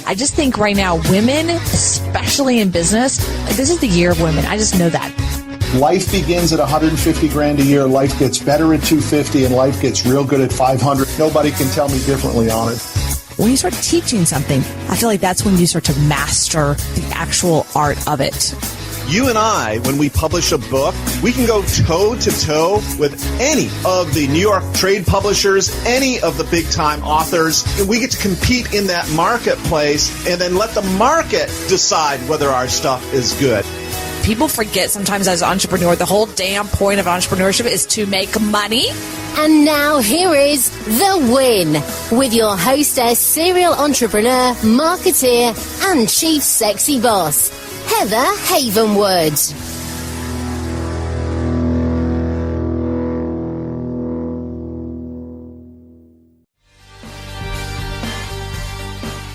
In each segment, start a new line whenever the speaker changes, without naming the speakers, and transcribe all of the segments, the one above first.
I just think right now, women, especially in business, this is the year of women. I just know that.
Life begins at 150 grand a year. Life gets better at 250 and life gets real good at 500. Nobody can tell me differently on it.
When you start teaching something, I feel like that's when you start to master the actual art of it.
You and I, when we publish a book, we can go toe to toe with any of the New York trade publishers, any of the big time authors, and we get to compete in that marketplace and then let the market decide whether our stuff is good.
People forget sometimes as an entrepreneur, the whole damn point of entrepreneurship is to make money.
And now here is The Win with your hostess, serial entrepreneur, marketeer, and chief sexy boss, Heather Havenwood.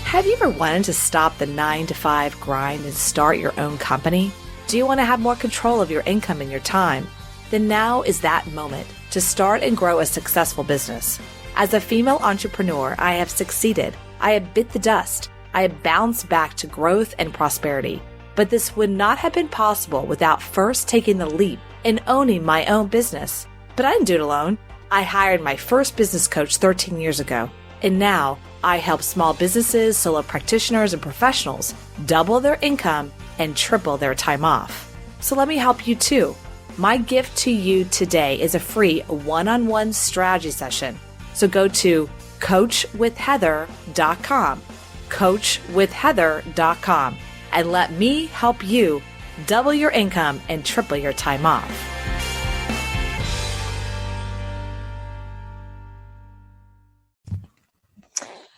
Have you ever wanted to stop the 9-to-5 grind and start your own company? Do you want to have more control of your income and your time? Then now is that moment to start and grow a successful business. As a female entrepreneur, I have succeeded. I have bit the dust. I have bounced back to growth and prosperity. But this would not have been possible without first taking the leap and owning my own business. But I didn't do it alone. I hired my first business coach 13 years ago. And now I help small businesses, solo practitioners, and professionals double their income and triple their time off. So let me help you too. My gift to you today is a free one-on-one strategy session. So go to coachwithheather.com, coachwithheather.com, and let me help you double your income and triple your time off.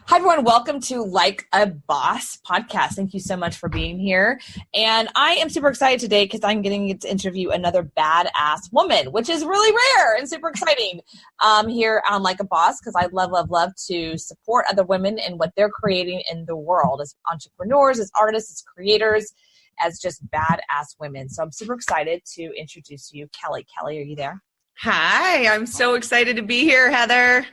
Hi, everyone. Welcome to Like a Boss podcast. Thank you so much for being here. And I am super excited today because I'm getting to interview another badass woman, which is really rare and super exciting here on Like a Boss, because I love to support other women in what they're creating in the world as entrepreneurs, as artists, as creators, as just badass women. So I'm super excited to introduce you, Kelly. Kelly, are you there?
Hi, I'm so excited to be here, Heather.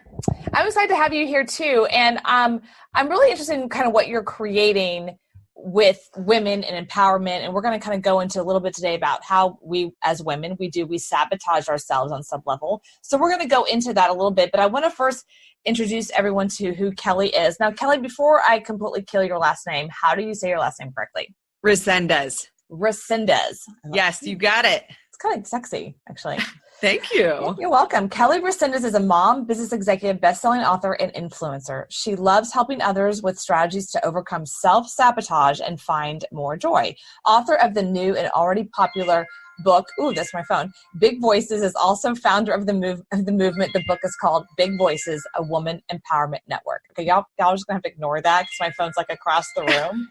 I'm excited to have you here too. And I'm really interested in kind of what you're creating with women and empowerment. And we're going to kind of go into a little bit today about how we, as women, we sabotage ourselves on some level. So we're going to go into that a little bit, but I want to first introduce everyone to who Kelly is. Now, Kelly, before I completely kill your last name, how do you say your last name correctly?
Resendez.
Resendez.
Yes, you got it.
It's kind of sexy, actually.
Thank you.
You're welcome. Kelly Resendez is a mom, business executive, best-selling author, and influencer. She loves helping others with strategies to overcome self-sabotage and find more joy. Author of the new and already popular book, that's my phone, Big Voices, is also founder of the movement. The book is called Big Voices, a Woman Empowerment Network. Okay, y'all are just going to have to ignore that because my phone's like across the room.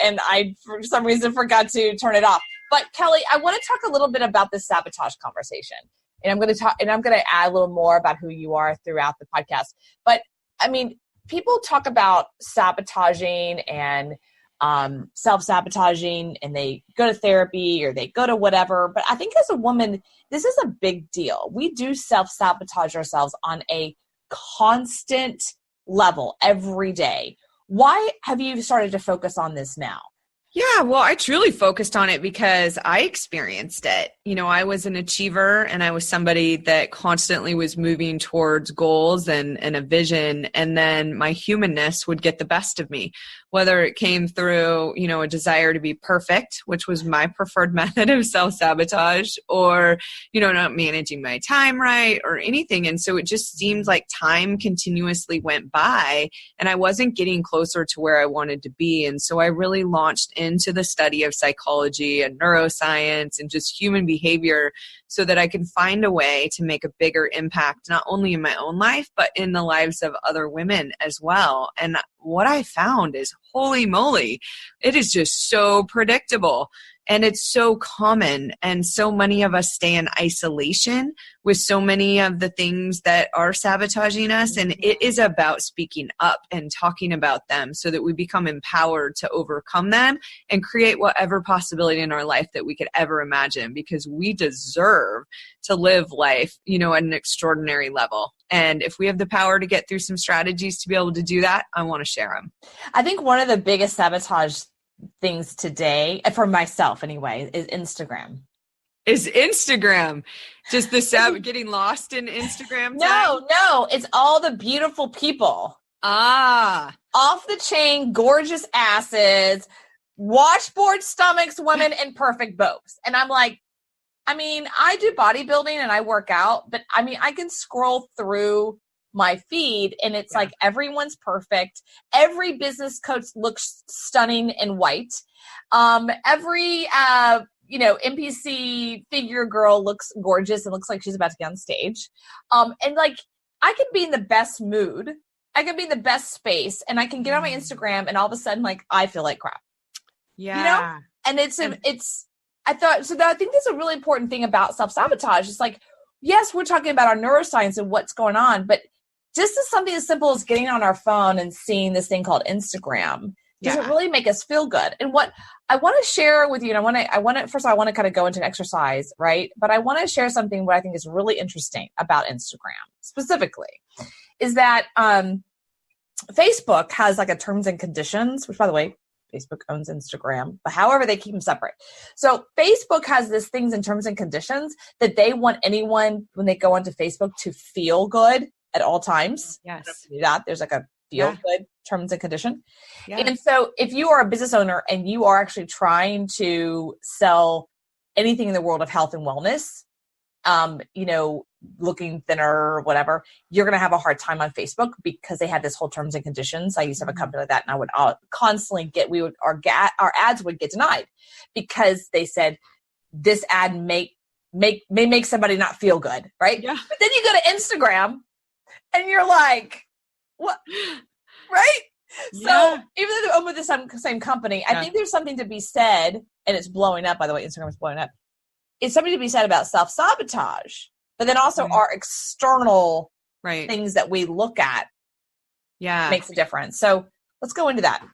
And I, for some reason, forgot to turn it off. But Kelly, I want to talk a little bit about this sabotage conversation. And I'm going to add a little more about who you are throughout the podcast. But I mean, people talk about sabotaging and self-sabotaging, and they go to therapy or they go to whatever. But I think as a woman, this is a big deal. We do self-sabotage ourselves on a constant level every day. Why have you started to focus on this now?
Yeah, well, I truly focused on it because I experienced it. You know, I was an achiever and I was somebody that constantly was moving towards goals and a vision. And then my humanness would get the best of me, whether it came through, you know, a desire to be perfect, which was my preferred method of self-sabotage, or, you know, not managing my time right or anything. And so it just seemed like time continuously went by and I wasn't getting closer to where I wanted to be. And so I really launched into the study of psychology and neuroscience and just human behavior so that I can find a way to make a bigger impact, not only in my own life, but in the lives of other women as well. And what I found is, holy moly, it is just so predictable. And it's so common. And so many of us stay in isolation with so many of the things that are sabotaging us. And it is about speaking up and talking about them so that we become empowered to overcome them and create whatever possibility in our life that we could ever imagine, because we deserve to live life, you know, at an extraordinary level. And if we have the power to get through some strategies to be able to do that, I want to share them.
I think one of the biggest sabotage things today, for myself anyway, is Instagram.
Just getting lost in Instagram time?
No, it's all the beautiful people. Off the chain, gorgeous asses, washboard stomachs, women, and perfect boobs. And I'm like, I mean, I do bodybuilding and I work out, but I mean, I can scroll through my feed and it's like everyone's perfect. Every business coach looks stunning in white. Every NPC figure girl looks gorgeous and looks like she's about to get on stage. And like, I could be in the best mood. I could be in the best space and I can get on my Instagram and all of a sudden, like, I feel like crap.
Yeah.
You know? And I think that's a really important thing about self-sabotage. It's like, yes, we're talking about our neuroscience and what's going on, but just as something as simple as getting on our phone and seeing this thing called Instagram doesn't really make us feel good. And what I want to share with you, and I want to kind of go into an exercise, right? But I want to share something what I think is really interesting about Instagram specifically is that Facebook has like a terms and conditions, which by the way, Facebook owns Instagram, but however, they keep them separate. So Facebook has this things in terms and conditions that they want anyone when they go onto Facebook to feel good at all times.
Yes.
Do that. There's like a feel good terms and condition.
Yeah.
And so if you are a business owner and you are actually trying to sell anything in the world of health and wellness, looking thinner or whatever, you're going to have a hard time on Facebook because they have this whole terms and conditions. I used to have a company like that and I would constantly our ads would get denied because they said this ad may make somebody not feel good. Right.
Yeah.
But then you go to Instagram and you're like, what? Right.
Yeah.
So even though they're owned with the same company, I think there's something to be said, and it's blowing up, by the way, Instagram is blowing up. It's something to be said about self-sabotage, but then also our external things that we look at makes a difference. So let's go into that.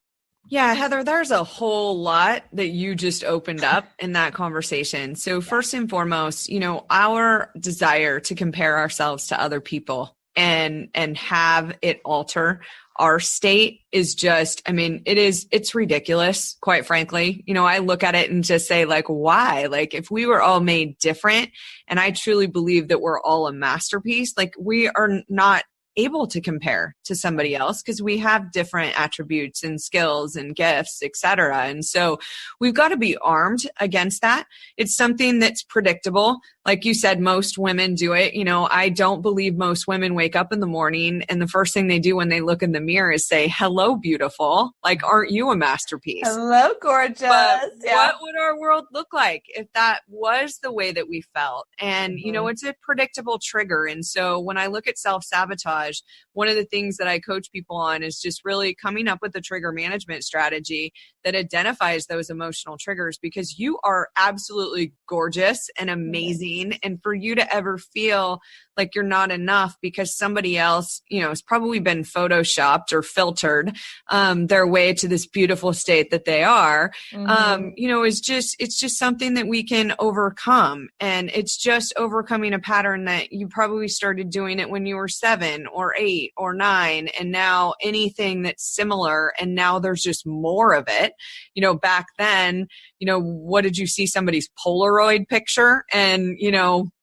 Yeah, Heather, there's a whole lot that you just opened up in that conversation. So first and foremost, our desire to compare ourselves to other people and have it alter our state is just, it's ridiculous, quite frankly. I look at it and just say, like, why? Like, if we were all made different, and I truly believe that we're all a masterpiece, like, we are not able to compare to somebody else because we have different attributes and skills and gifts, etc. And so we've got to be armed against that. It's something that's predictable. Like you said, most women do it. I don't believe most women wake up in the morning and the first thing they do when they look in the mirror is say, hello, beautiful. Like, aren't you a masterpiece?
Hello, gorgeous.
But what would our world look like if that was the way that we felt? And, it's a predictable trigger. And so when I look at self-sabotage, one of the things that I coach people on is just really coming up with a trigger management strategy that identifies those emotional triggers, because you are absolutely gorgeous and amazing. And for you to ever feel like you're not enough because somebody else, has probably been photoshopped or filtered their way to this beautiful state that they are, it's just something that we can overcome. And it's just overcoming a pattern that you probably started doing it when you were 7 or 8 or 9. And now anything that's similar, and now there's just more of it. Back then, what did you see? Somebody's Polaroid picture and,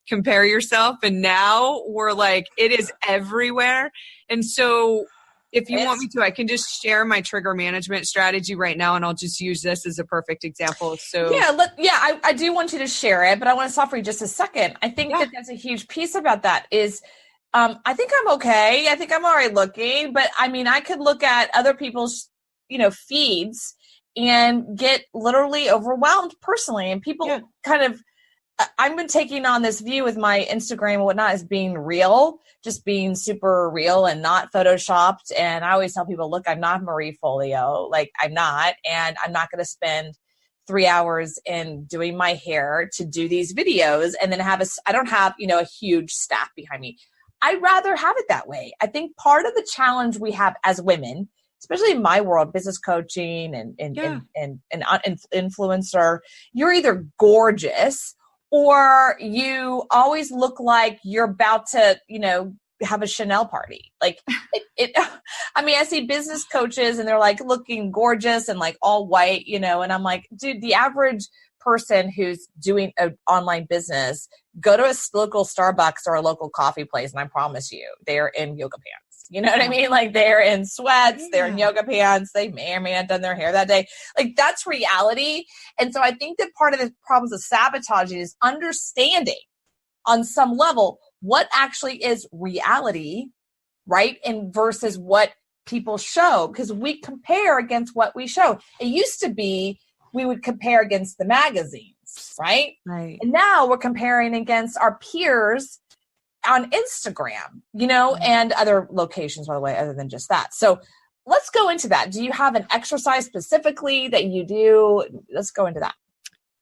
compare yourself. And now we're like, it is everywhere. And so if you want me to, I can just share my trigger management strategy right now, and I'll just use this as a perfect example. So
I do want you to share it, but I want to stop for you just a second. I think that's a huge piece about that is, I think I'm okay. I think I'm all right looking, but I could look at other people's, feeds and get literally overwhelmed personally. And people kind of, I've been taking on this view with my Instagram and whatnot as being real, just being super real and not photoshopped. And I always tell people, look, I'm not Marie Folio. Like, I'm not, and I'm not going to spend 3 hours in doing my hair to do these videos and then I don't have, a huge staff behind me. I'd rather have it that way. I think part of the challenge we have as women, especially in my world, business coaching and influencer, you're either gorgeous or you always look like you're about to, have a Chanel party. Like I see business coaches and they're like looking gorgeous and like all white, and I'm like, dude, the average person who's doing an online business, go to a local Starbucks or a local coffee place, and I promise you, they're in yoga pants. You know what I mean? Like they're in sweats, they're in yoga pants, they may or may not have done their hair that day. Like that's reality. And so I think that part of the problems of sabotage is understanding on some level what actually is reality, right? And versus what people show, because we compare against what we show. It used to be we would compare against the magazines, right?
Right.
And now we're comparing against our peers on Instagram, and other locations, by the way, other than just that. So let's go into that. Do you have an exercise specifically that you do? Let's go into that.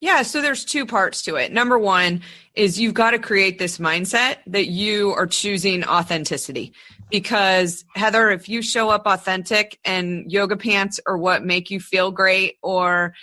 Yeah, so there's two parts to it. Number one is you've got to create this mindset that you are choosing authenticity. Because Heather, if you show up authentic and yoga pants are what make you feel great, or,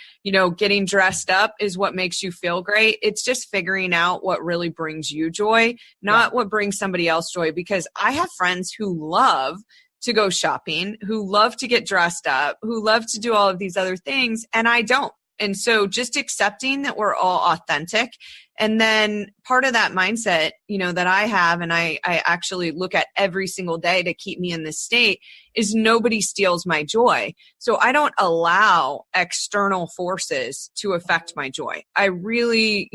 getting dressed up is what makes you feel great, it's just figuring out what really brings you joy, not what brings somebody else joy. Because I have friends who love to go shopping, who love to get dressed up, who love to do all of these other things, and I don't. And so just accepting that we're all authentic. And then part of that mindset, that I have, and I actually look at every single day to keep me in this state, is nobody steals my joy. So I don't allow external forces to affect my joy. I really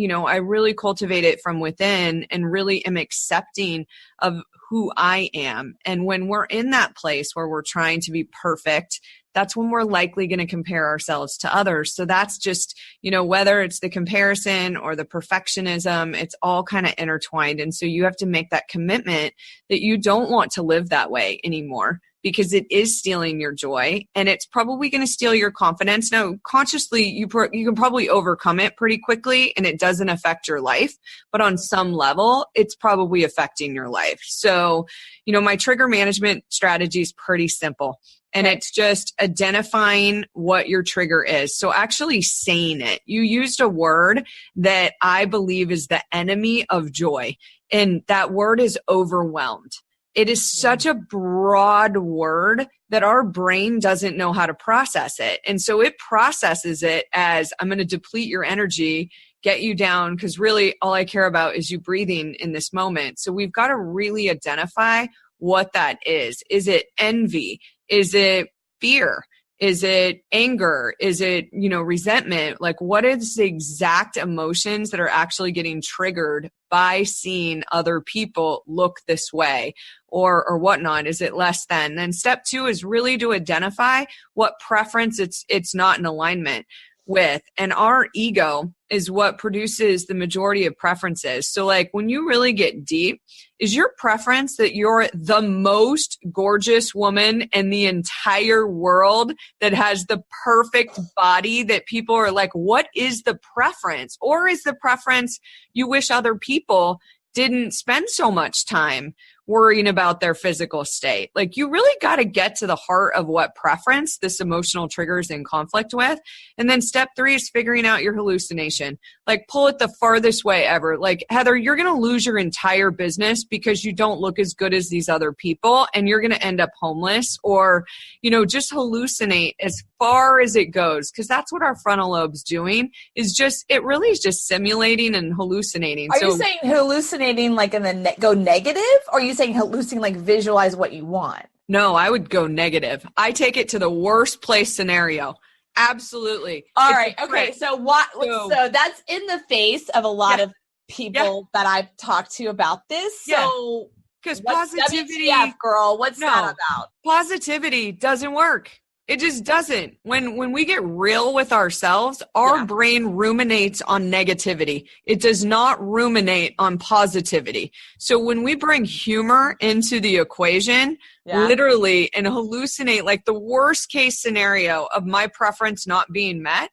cultivate it from within and really am accepting of who I am. And when we're in that place where we're trying to be perfect, that's when we're likely going to compare ourselves to others. So that's just, whether it's the comparison or the perfectionism, it's all kind of intertwined. And so you have to make that commitment that you don't want to live that way anymore, because it is stealing your joy and it's probably going to steal your confidence. Now, consciously, you can probably overcome it pretty quickly and it doesn't affect your life, but on some level, it's probably affecting your life. So, my trigger management strategy is pretty simple. And it's just identifying what your trigger is. So actually saying it. You used a word that I believe is the enemy of joy. And that word is overwhelmed. It is such a broad word that our brain doesn't know how to process it. And so it processes it as, I'm going to deplete your energy, get you down, because really all I care about is you breathing in this moment. So we've got to really identify what that is. Is it envy? Is it fear? Is it anger? Is it, resentment? Like, what is the exact emotions that are actually getting triggered by seeing other people look this way or whatnot? Is it less than? Then step 2 is really to identify what preference it's not in alignment with. And our ego is what produces the majority of preferences. So like when you really get deep, is your preference that you're the most gorgeous woman in the entire world that has the perfect body that people are like, what is the preference? Or is the preference you wish other people didn't spend so much time worrying about their physical state? Like, you really got to get to the heart of what preference this emotional trigger is in conflict with. And then step 3 is figuring out your hallucination. Like, pull it the farthest way ever. Like, Heather, you're going to lose your entire business because you don't look as good as these other people, and you're going to end up homeless, or, just hallucinate as far as it goes. Because that's what our frontal lobe's doing, is just, it really is just simulating and hallucinating.
Are you saying hallucinating like in the go negative? Or are you saying hallucinating like visualize what you want?
No, I would go negative. I take it to the worst place scenario. Absolutely.
All right. Okay. So so that's in the face of a lot of people that I've talked to about this. So
because positivity,
WTF, girl, what's that about?
Positivity doesn't work. It just doesn't. When we get real with ourselves, our brain ruminates on negativity. It does not ruminate on positivity. So when we bring humor into the equation, literally, and hallucinate like the worst case scenario of my preference not being met,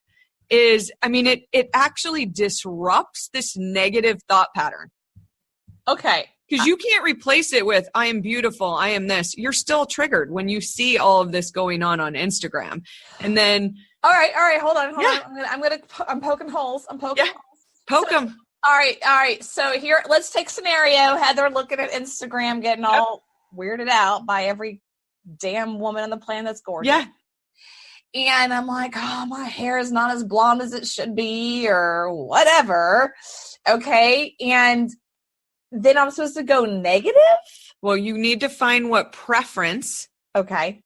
is, I mean, it actually disrupts this negative thought pattern.
Okay.
Because you can't replace it with, I am beautiful, I am this. You're still triggered when you see all of this going on Instagram. And then...
All right. Hold on. I'm poking holes. Poke
them.
All right. So here, let's take scenario. Heather looking at Instagram, getting all weirded out by every damn woman on the planet that's gorgeous.
Yeah.
And I'm like, oh, my hair is not as blonde as it should be or whatever. Okay. And then I'm supposed to go negative?
Well, you need to find what preference.
Okay.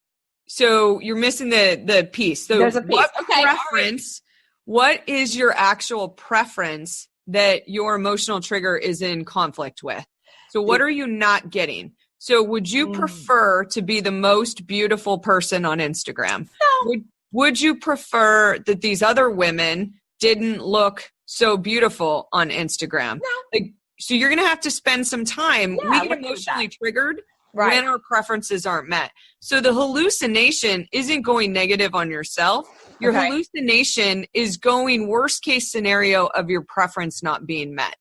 So you're missing the piece. So
there's a piece.
What
okay.
preference, what is your actual preference that your emotional trigger is in conflict with? So what are you not getting? So would you prefer to be the most beautiful person on Instagram?
No.
Would you prefer that these other women didn't look so beautiful on Instagram?
No.
So you're going to have to spend some time. We get emotionally triggered when our preferences aren't met. So the hallucination isn't going negative on yourself. Your hallucination is going worst case scenario of your preference not being met.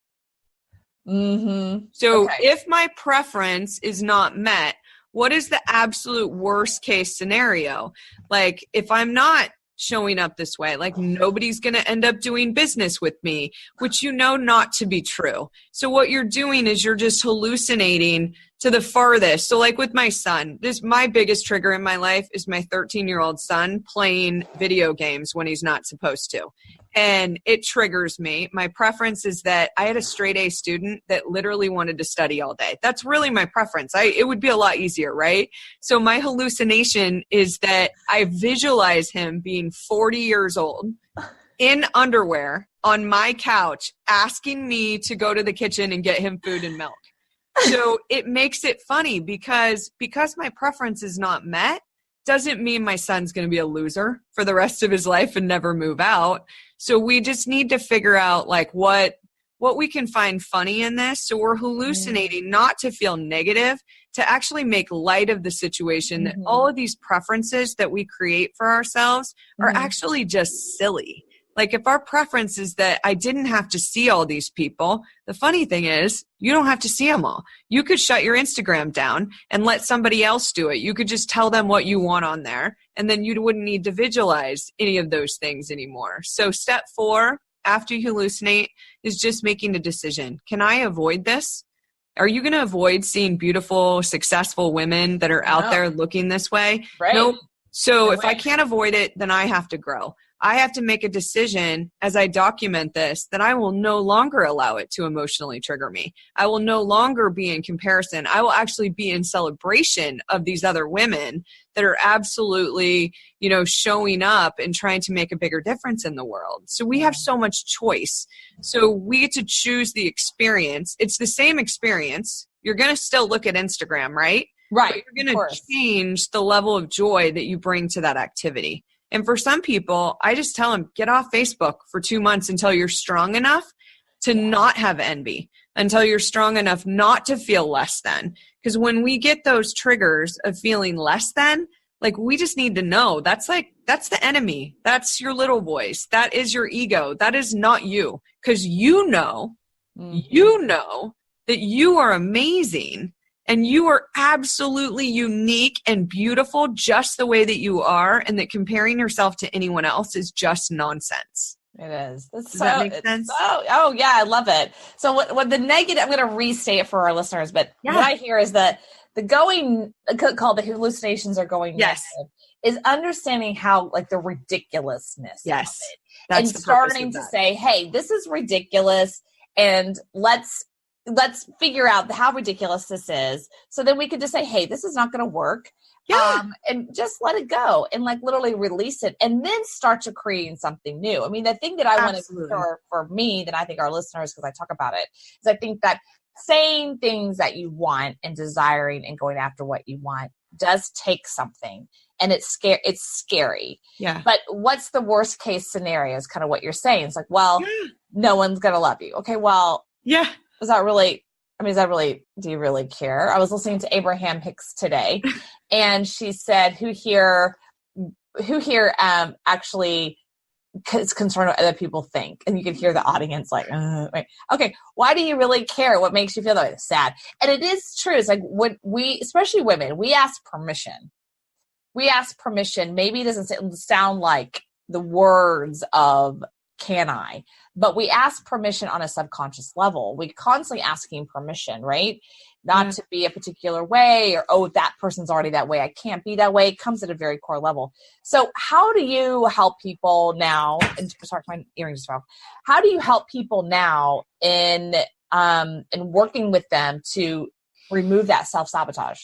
Mm-hmm.
So if my preference is not met, what is the absolute worst case scenario? Like if I'm not showing up this way, like nobody's going to end up doing business with me, which you know not to be true. So what you're doing is you're just hallucinating to the farthest. So like with my son, my biggest trigger in my life is my 13-year-old son playing video games when he's not supposed to. And it triggers me. My preference is that I had a straight A student that literally wanted to study all day. That's really my preference. It would be a lot easier, right? So my hallucination is that I visualize him being 40 years old in underwear on my couch, asking me to go to the kitchen and get him food and milk. So it makes it funny because my preference is not met doesn't mean my son's going to be a loser for the rest of his life and never move out. So we just need to figure out like what we can find funny in this. So we're hallucinating not to feel negative, to actually make light of the situation that all of these preferences that we create for ourselves are actually just silly. Like if our preference is that I didn't have to see all these people, the funny thing is you don't have to see them all. You could shut your Instagram down and let somebody else do it. You could just tell them what you want on there, and then you wouldn't need to visualize any of those things anymore. So step 4, after you hallucinate, is just making a decision. Can I avoid this? Are you going to avoid seeing beautiful, successful women that are out there looking this way?
Right.
Nope. So if I can't avoid it, then I have to grow. I have to make a decision as I document this that I will no longer allow it to emotionally trigger me. I will no longer be in comparison. I will actually be in celebration of these other women that are absolutely, showing up and trying to make a bigger difference in the world. So we have so much choice. So we get to choose the experience. It's the same experience. You're going to still look at Instagram, right?
Right.
But you're going to change the level of joy that you bring to that activity. And for some people, I just tell them, get off Facebook for 2 months until you're strong enough to not have envy, until you're strong enough not to feel less than. Because when we get those triggers of feeling less than, like we just need to know that's the enemy. That's your little voice. That is your ego. That is not you. Because you know that you are amazing. And you are absolutely unique and beautiful just the way that you are, and that comparing yourself to anyone else is just nonsense.
It is.
Does that make sense?
Oh, yeah, I love it. So what the negative, I'm going to restate it for our listeners, but what I hear is that the going, called the hallucinations are going negative, is understanding how, like, the ridiculousness of it.
That's
and starting to say, hey, this is ridiculous, and let's figure out how ridiculous this is. So then we could just say, hey, this is not going to work. And just let it go and like literally release it and then start to create something new. I mean, the thing that I want to, for me, that I think our listeners, because I talk about it, is I think that saying things that you want and desiring and going after what you want does take something, and it's scary.
Yeah.
But what's the worst case scenario is kind of what you're saying. It's like, well, no one's going to love you. Okay. Well, do you really care? I was listening to Abraham Hicks today, and she said, who here actually concerned what other people think. And you can hear the audience like, wait. Okay, why do you really care? What makes you feel that way? Sad. And it is true. It's like when we, especially women, we ask permission. Maybe it doesn't sound like the words of can I, but we ask permission on a subconscious level. We constantly asking permission, right? Not to be a particular way, or, oh, that person's already that way, I can't be that way. It comes at a very core level. So how do you help people now, and sorry, my earrings fell. How do you help people now in working with them to remove that self-sabotage?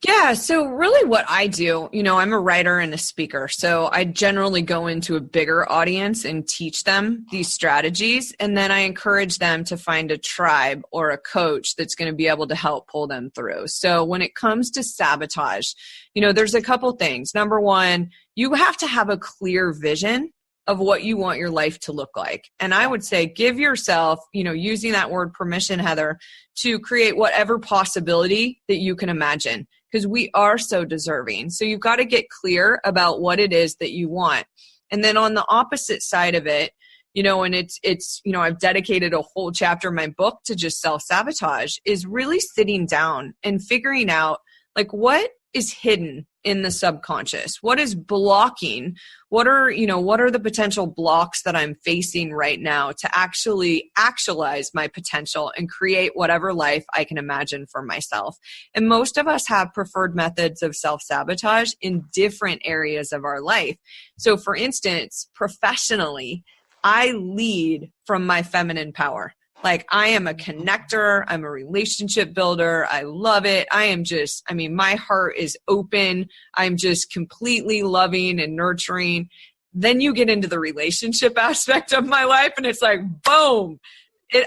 Yeah. So really what I do, I'm a writer and a speaker. So I generally go into a bigger audience and teach them these strategies. And then I encourage them to find a tribe or a coach that's going to be able to help pull them through. So when it comes to sabotage, there's a couple things. Number one, you have to have a clear vision of what you want your life to look like. And I would say give yourself, using that word permission, Heather, to create whatever possibility that you can imagine, because we are so deserving. So you've got to get clear about what it is that you want. And then on the opposite side of it, and it's I've dedicated a whole chapter in my book to just self-sabotage, is really sitting down and figuring out like what is hidden in the subconscious, what is blocking, what are the potential blocks that I'm facing right now to actually actualize my potential and create whatever life I can imagine for myself. And most of us have preferred methods of self-sabotage in different areas of our life. So for instance, professionally, I lead from my feminine power. Like I am a connector. I'm a relationship builder. I love it. My heart is open. I'm just completely loving and nurturing. Then you get into the relationship aspect of my life and it's like, boom.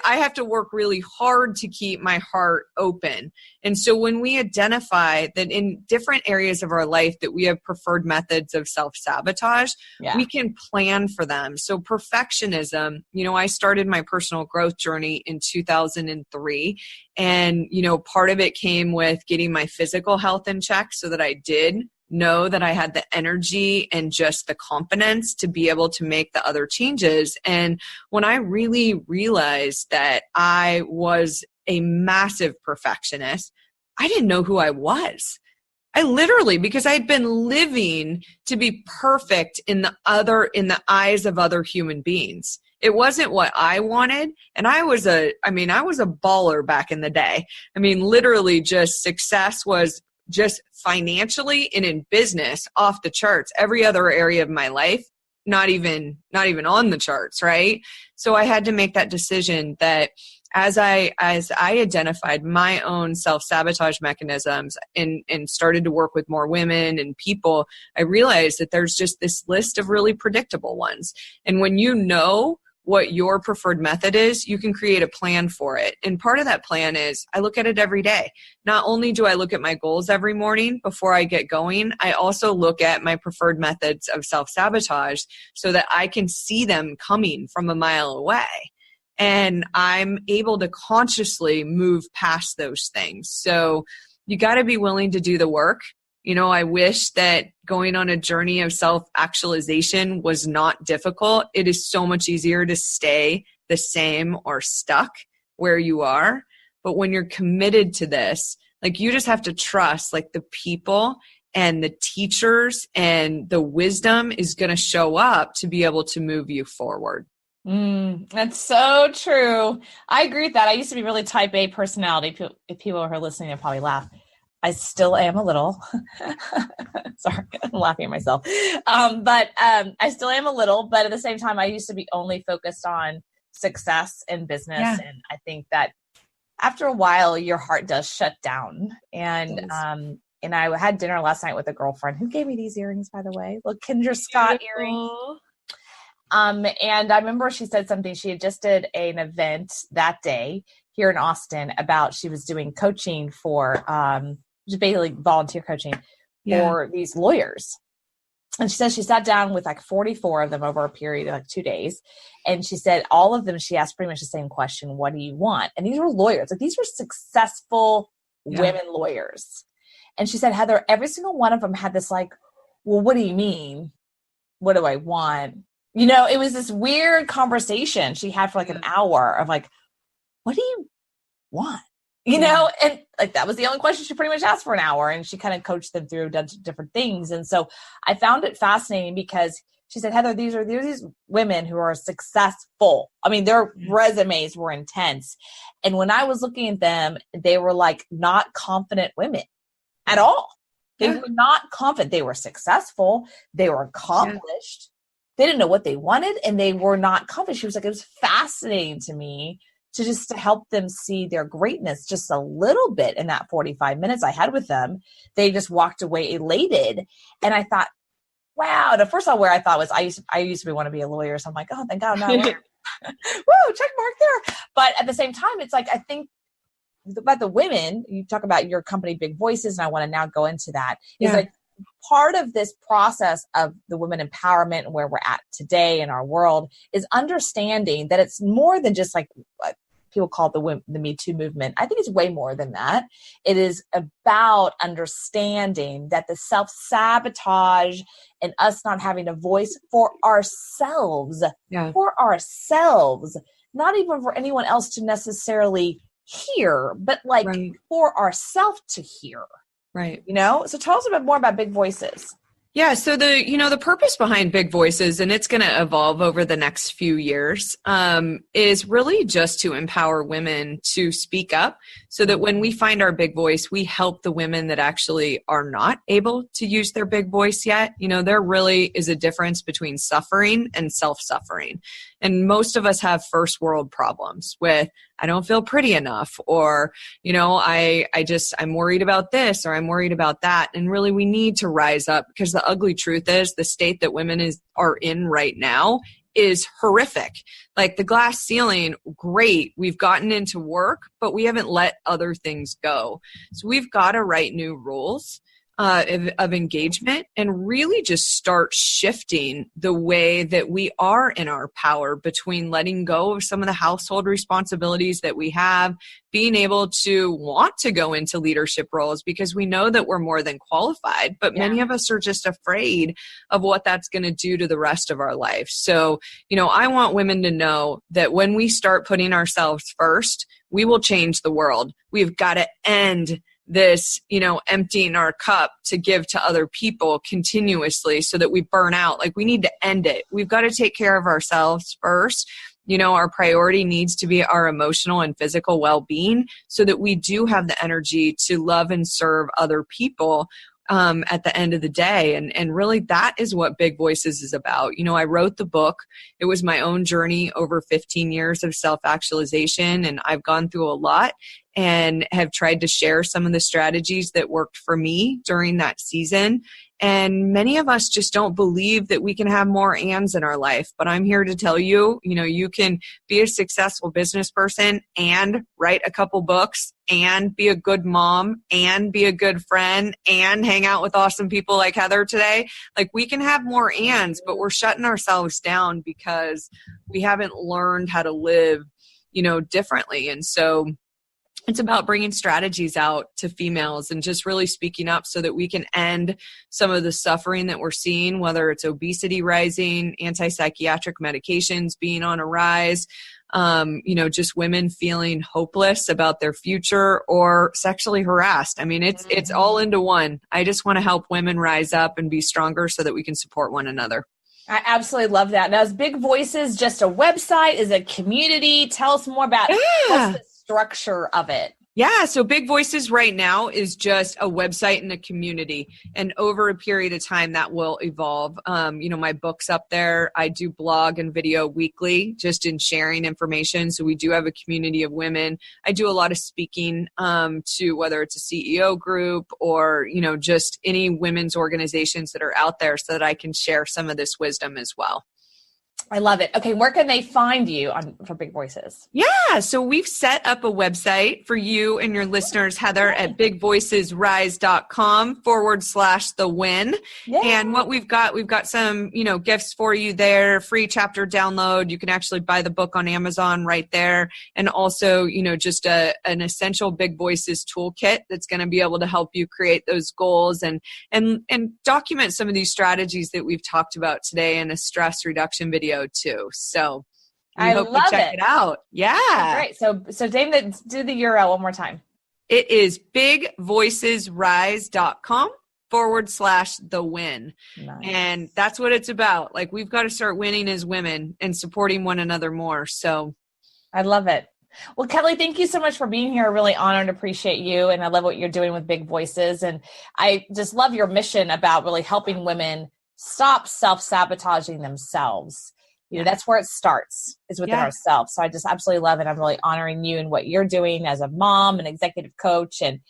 I have to work really hard to keep my heart open. And so when we identify that in different areas of our life that we have preferred methods of self-sabotage, we can plan for them. So perfectionism, I started my personal growth journey in 2003. And, part of it came with getting my physical health in check so that I did know that I had the energy and just the confidence to be able to make the other changes. And when I really realized that I was a massive perfectionist, I didn't know who I was. I literally, because I'd been living to be perfect in the eyes of other human beings. It wasn't what I wanted. And I was a baller back in the day. Literally just success was just financially and in business off the charts. Every other area of my life, not even on the charts, right? So I had to make that decision that as I identified my own self-sabotage mechanisms and started to work with more women and people, I realized that there's just this list of really predictable ones. And when you know what your preferred method is, you can create a plan for it. And part of that plan is I look at it every day. Not only do I look at my goals every morning before I get going, I also look at my preferred methods of self-sabotage so that I can see them coming from a mile away. And I'm able to consciously move past those things. So you got to be willing to do the work. I wish that going on a journey of self-actualization was not difficult. It is so much easier to stay the same or stuck where you are. But when you're committed to this, like you just have to trust like the people and the teachers and the wisdom is going to show up to be able to move you forward.
That's so true. I agree with that. I used to be really type A personality. If people who are listening, they'll probably laugh. I still am a little, sorry, I'm laughing at myself. But I still am a little, but at the same time, I used to be only focused on success in business. Yeah. And I think that after a while, your heart does shut down. And I had dinner last night with a girlfriend who gave me these earrings, by the way, little Kendra Scott earrings. And I remember she said something, she had just did an event that day here in Austin about, she was doing coaching for, just basically volunteer coaching for these lawyers. And she said she sat down with like 44 of them over a period of like 2 days. And she said all of them, she asked pretty much the same question, what do you want? And these were lawyers. Like these were successful women lawyers. And she said, Heather, every single one of them had this like, well, what do you mean? What do I want? it was this weird conversation she had for like an hour of like, what do you want? And like, that was the only question she pretty much asked for an hour. And she kind of coached them through different things. And so I found it fascinating because she said, Heather, these are these women who are successful. I mean, their resumes were intense. And when I was looking at them, they were like not confident women at all. They were not confident. They were successful. They were accomplished. They didn't know what they wanted, and they were not confident. She was like, it was fascinating to me to help them see their greatness just a little bit in that 45 minutes I had with them. They just walked away elated. And I thought, wow. The first all where I thought was, I used to want to be a lawyer. So I'm like, oh, thank God I'm not a lawyer. Woo, check mark there. But at the same time, it's like, I think about the women, you talk about your company, Big Voices, and I want to now go into that. Is like part of this process of the women empowerment and where we're at today in our world is understanding that it's more than just like people call it the Me Too movement. I think it's way more than that. It is about understanding that the self-sabotage and us not having a voice for ourselves, not even for anyone else to necessarily hear, but like for ourselves to hear.
Right.
So tell us a bit more about Big Voices.
Yeah. So the purpose behind Big Voices, and it's going to evolve over the next few years, is really just to empower women to speak up so that when we find our big voice, we help the women that actually are not able to use their big voice yet. There really is a difference between suffering and self-suffering. And most of us have first world problems with, I don't feel pretty enough, or, I'm worried about this, or I'm worried about that. And really we need to rise up, because the ugly truth is the state that women are in right now is horrific. Like the glass ceiling, great. We've gotten into work, but we haven't let other things go. So we've got to write new rules of engagement and really just start shifting the way that we are in our power, between letting go of some of the household responsibilities that we have, being able to want to go into leadership roles because we know that we're more than qualified, but many of us are just afraid of what that's going to do to the rest of our life. So, I want women to know that when we start putting ourselves first, we will change the world. We've got to end this, emptying our cup to give to other people continuously so that we burn out. Like, we need to end it. We've got to take care of ourselves first. Our priority needs to be our emotional and physical well-being so that we do have the energy to love and serve other people at the end of the day. And really that is what Big Voices is about. I wrote the book. It was my own journey over 15 years of self-actualization, and I've gone through a lot and have tried to share some of the strategies that worked for me during that season. And many of us just don't believe that we can have more ands in our life. But I'm here to tell you, you can be a successful business person and write a couple books and be a good mom and be a good friend and hang out with awesome people like Heather today. Like, we can have more ands, but we're shutting ourselves down because we haven't learned how to live, differently. And so it's about bringing strategies out to females and just really speaking up so that we can end some of the suffering that we're seeing, whether it's obesity rising, anti-psychiatric medications being on a rise, just women feeling hopeless about their future or sexually harassed. I mean, it's all into one. I just want to help women rise up and be stronger so that we can support one another.
I absolutely love that. Now, is Big Voices just a website? Is it a community? Tell us more about what's the structure of it.
Yeah, so Big Voices right now is just a website and a community. And over a period of time, that will evolve. My book's up there. I do blog and video weekly just in sharing information. So we do have a community of women. I do a lot of speaking to whether it's a CEO group or, just any women's organizations that are out there so that I can share some of this wisdom as well.
I love it. Okay, where can they find you for Big Voices?
Yeah, so we've set up a website for you and your listeners, Heather, at bigvoicesrise.com/thewin. Yeah. And what we've got some, gifts for you there, free chapter download. You can actually buy the book on Amazon right there. And also, just an essential Big Voices toolkit that's going to be able to help you create those goals and document some of these strategies that we've talked about today in a stress reduction video video too. So
I
hope
love
you check it out. Yeah.
Great. So David, do the URL one more time.
It is bigvoicesrise.com/the-win.
Nice.
And that's what it's about. Like, we've got to start winning as women and supporting one another more. So
I love it. Well, Kelly, thank you so much for being here. I really honor and appreciate you. And I love what you're doing with Big Voices. And I just love your mission about really helping women stop self-sabotaging themselves. You know, that's where it starts, is within ourselves. So I just absolutely love it. I'm really honoring you and what you're doing as a mom, an executive coach, and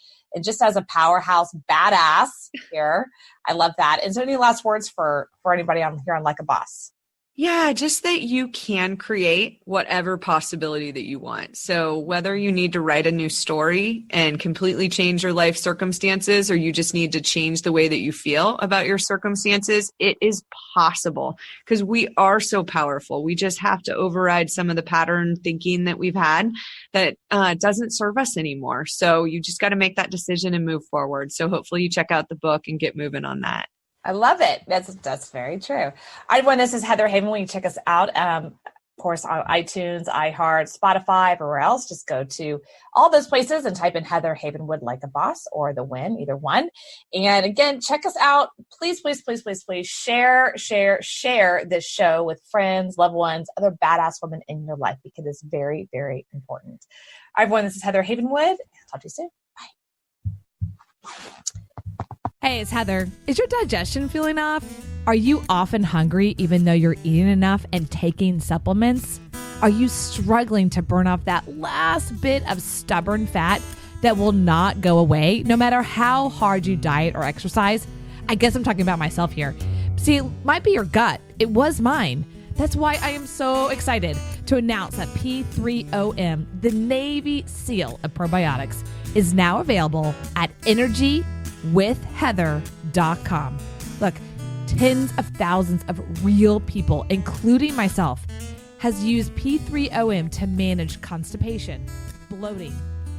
just as a powerhouse badass here. I love that. And so any last words for anybody on here on Like a Boss?
Yeah, just that you can create whatever possibility that you want. So whether you need to write a new story and completely change your life circumstances, or you just need to change the way that you feel about your circumstances, it is possible, because we are so powerful. We just have to override some of the pattern thinking that we've had that doesn't serve us anymore. So you just got to make that decision and move forward. So hopefully you check out the book and get moving on that.
I love it. That's very true. Everyone, this is Heather Haven. When you check us out, of course, on iTunes, iHeart, Spotify, everywhere else, just go to all those places and type in Heather Havenwood Like a Boss or The Win, either one. And again, check us out. Please, please, please, please, please share this show with friends, loved ones, other badass women in your life, because it's very, very important. Everyone, this is Heather Havenwood. Talk to you soon. Bye.
Hey, it's Heather. Is your digestion feeling off? Are you often hungry even though you're eating enough and taking supplements? Are you struggling to burn off that last bit of stubborn fat that will not go away no matter how hard you diet or exercise? I guess I'm talking about myself here. See, it might be your gut. It was mine. That's why I am so excited to announce that P3OM, the Navy SEAL of probiotics, is now available at energywithheather.com. Look, tens of thousands of real people, including myself, has used P3OM to manage constipation, bloating,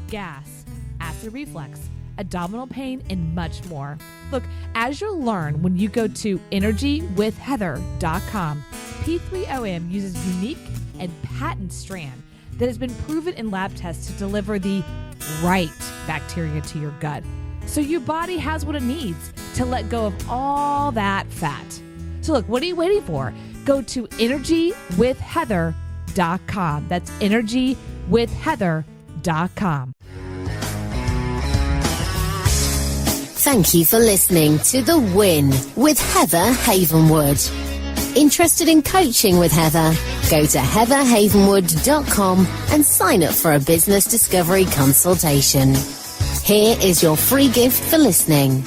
gas, acid reflux, abdominal pain, and much more. Look, as you'll learn when you go to energywithheather.com, P3OM uses unique and patent strand that has been proven in lab tests to deliver the right bacteria to your gut, so your body has what it needs to let go of all that fat. So look, what are you waiting for? Go to energywithheather.com. That's energywithheather.com.
Thank you for listening to The Win with Heather Havenwood. Interested in coaching with Heather? Go to heatherhavenwood.com and sign up for a business discovery consultation. Here is your free gift for listening.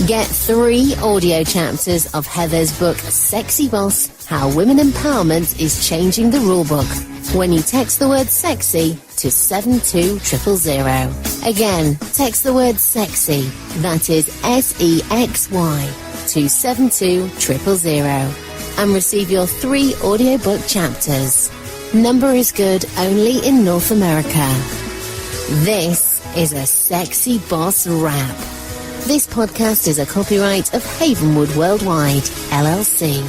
Get 3 audio chapters of Heather's book, Sexy Boss, How Women Empowerment is Changing the Rulebook, when you text the word sexy to 72000. Again, text the word sexy, that is SEXY, to 72000, and receive your 3 audiobook chapters. Number is good only in North America. This is a Sexy Boss Wrap. This podcast is a copyright of Havenwood Worldwide, LLC.